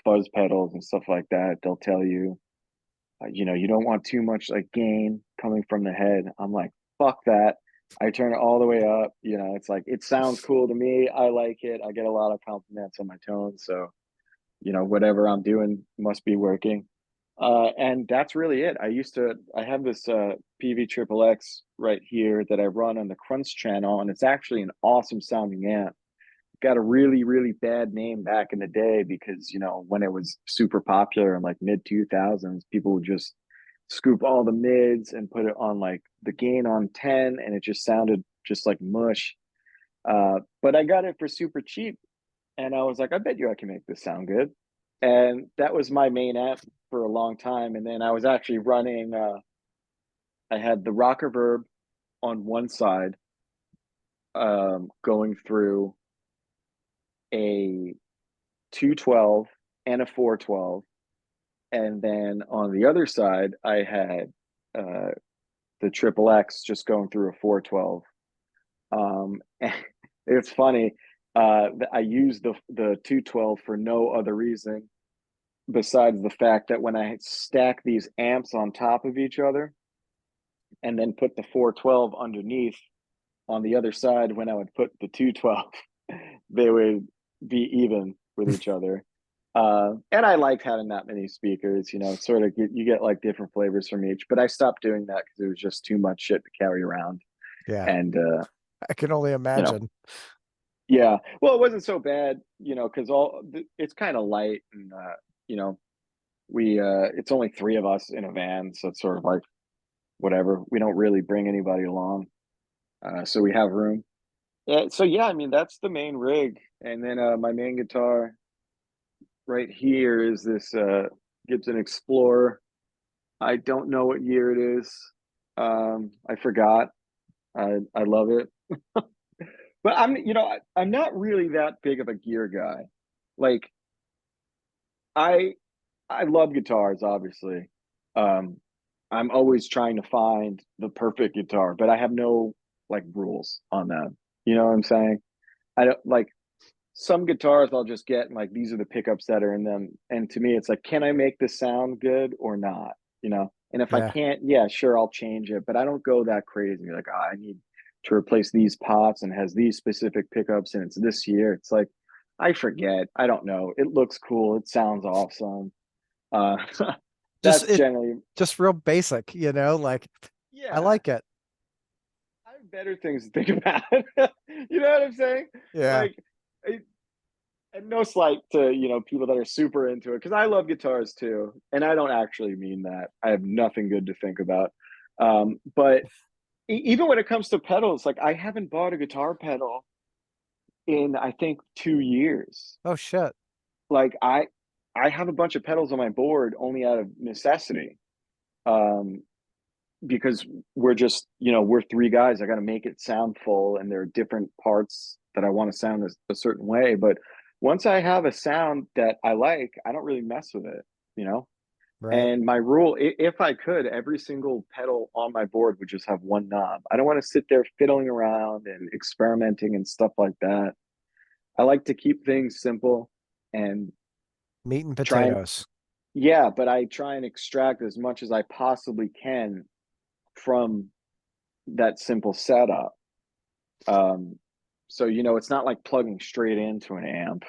Speaker 2: fuzz pedals and stuff like that, they'll tell you, you don't want too much like gain coming from the head. I'm like, fuck that. I turn it all the way up. It's like it sounds cool to me. I like it. I get a lot of compliments on my tone. So, whatever I'm doing must be working. And that's really it. I have this PV Triple X right here that I run on the Crunch channel, and it's actually an awesome sounding amp. Got a really, really bad name back in the day because, when it was super popular in like mid 2000s, people would just scoop all the mids and put it on like the gain on 10, and it just sounded just like mush. But I got it for super cheap, and I was like, I bet you I can make this sound good. And that was my main amp for a long time. And then I was actually running, I had the Rocker Verb on one side, going through a 212 and a 412, and then on the other side I had uh, the triple X just going through a 412. And it's funny. I use the 212 for no other reason besides the fact that when I stack these amps on top of each other and then put the 412 underneath on the other side, when I would put the 212, they would be even with each other. And I liked having that many speakers, sort of you get like different flavors from each, but I stopped doing that because it was just too much shit to carry around.
Speaker 1: Yeah,
Speaker 2: And,
Speaker 1: I can only
Speaker 2: you know,
Speaker 1: imagine.
Speaker 2: yeah, well, it wasn't so bad, because it's kind of light and, you know, it's only three of us in a van. So it's sort of like, whatever. We don't really bring anybody along. So we have room. Yeah. So yeah, I mean, that's the main rig. And then, my main guitar right here is this, Gibson Explorer. I don't know what year it is. I forgot. I love it. But I'm not really that big of a gear guy. Like I I love guitars, obviously. Um, I'm always trying to find the perfect guitar, but I have no like rules on that. You know what I'm saying? I don't like some guitars I'll just get and like these are the pickups that are in them. And to me, it's like, can I make this sound good or not? And if I
Speaker 1: Yeah.
Speaker 2: can't, yeah, sure, I'll change it. But I don't go that crazy. Like, oh, I need to replace these pots and has these specific pickups and it's this year. It's like I forget. I don't know. It looks cool. It sounds awesome. Uh
Speaker 1: Just
Speaker 2: that's
Speaker 1: it
Speaker 2: generally,
Speaker 1: just real basic, like I
Speaker 2: yeah.
Speaker 1: like it.
Speaker 2: I have better things to think about. You know what I'm saying?
Speaker 1: Yeah.
Speaker 2: Like, and no slight to people that are super into it because I love guitars too, and I don't actually mean that. I have nothing good to think about. But even when it comes to pedals, like I haven't bought a guitar pedal in I think 2 years.
Speaker 1: Oh shit.
Speaker 2: Like I have a bunch of pedals on my board only out of necessity. Um, because we're three guys. I got to make it sound full, and there are different parts that I want to sound a certain way. But once I have a sound that I like, I don't really mess with it, you know.
Speaker 1: Right.
Speaker 2: And my rule, if I could, every single pedal on my board would just have one knob. I don't want to sit there fiddling around and experimenting and stuff like that. I like to keep things simple and
Speaker 1: Meat and
Speaker 2: try and,
Speaker 1: potatoes.
Speaker 2: yeah, but I try and extract as much as I possibly can from that simple setup. Um, so it's not like plugging straight into an amp.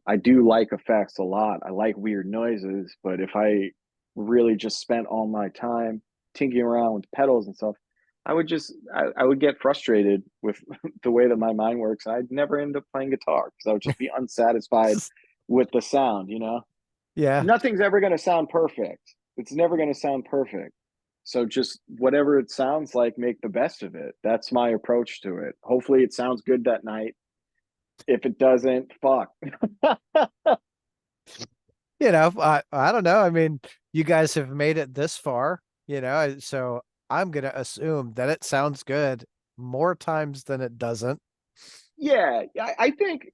Speaker 2: I do like effects a lot. I like weird noises, but if I really just spent all my time tinkering around with pedals and stuff, I would get frustrated with the way that my mind works. I'd never end up playing guitar because I would just be unsatisfied with the sound.
Speaker 1: Yeah.
Speaker 2: Nothing's ever going to sound perfect. It's never going to sound perfect. So just whatever it sounds like, make the best of it. That's my approach to it. Hopefully it sounds good that night. If it doesn't, fuck.
Speaker 1: I don't know. I mean, you guys have made it this far, so I'm gonna assume that it sounds good more times than it doesn't.
Speaker 2: Yeah, I think,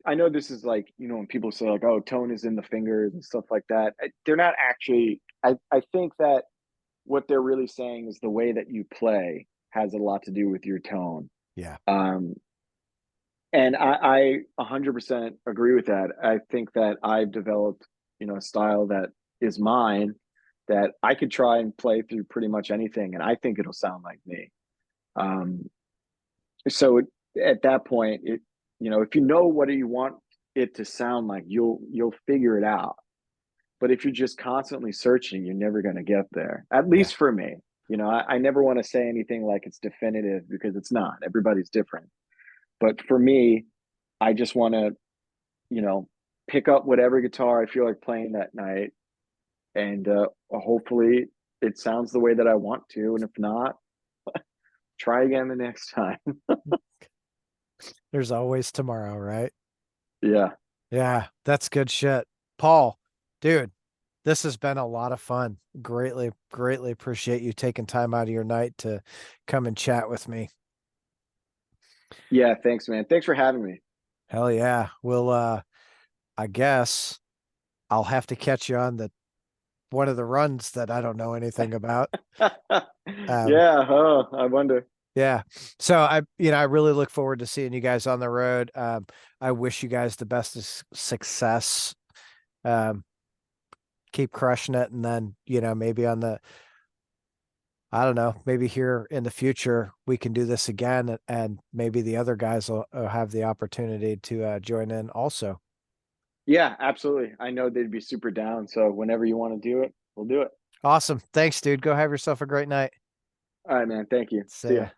Speaker 2: I know this is like, when people say like, oh, tone is in the fingers and stuff like that. They're not actually, I think that what they're really saying is the way that you play has a lot to do with your tone.
Speaker 1: Yeah.
Speaker 2: Um, And I 100% agree with that. I think that I've developed, a style that is mine that I could try and play through pretty much anything, and I think it'll sound like me. Um, so at that point, if you know what you want it to sound like, you'll figure it out. But if you're just constantly searching, you're never going to get there. At
Speaker 1: Yeah.
Speaker 2: least for me, I never want to say anything like it's definitive because it's not. Everybody's different. But for me, I just want to, you know, pick up whatever guitar I feel like playing that night, and hopefully it sounds the way that I want to. And if not, try again the next time.
Speaker 1: There's always tomorrow, right?
Speaker 2: Yeah.
Speaker 1: Yeah, that's good shit. Paul, dude, This has been a lot of fun. Greatly appreciate you taking time out of your night to come and chat with me.
Speaker 2: Yeah, thanks, man. Thanks for having me.
Speaker 1: Hell yeah. We'll I guess I'll have to catch you on the one of the runs that I don't know anything about. Um,
Speaker 2: Yeah, oh, I wonder.
Speaker 1: yeah. So I really look forward to seeing you guys on the road. I wish you guys the best of success. Um, keep crushing it, and then, maybe on the, I don't know, maybe here in the future we can do this again, and maybe the other guys will have the opportunity to join in also.
Speaker 2: Yeah, absolutely. I know they'd be super down. So whenever you want to do it, we'll do it.
Speaker 1: Awesome. Thanks, dude. Go have yourself a great night.
Speaker 2: All right, man. Thank you.
Speaker 1: See
Speaker 2: See ya.
Speaker 1: ya.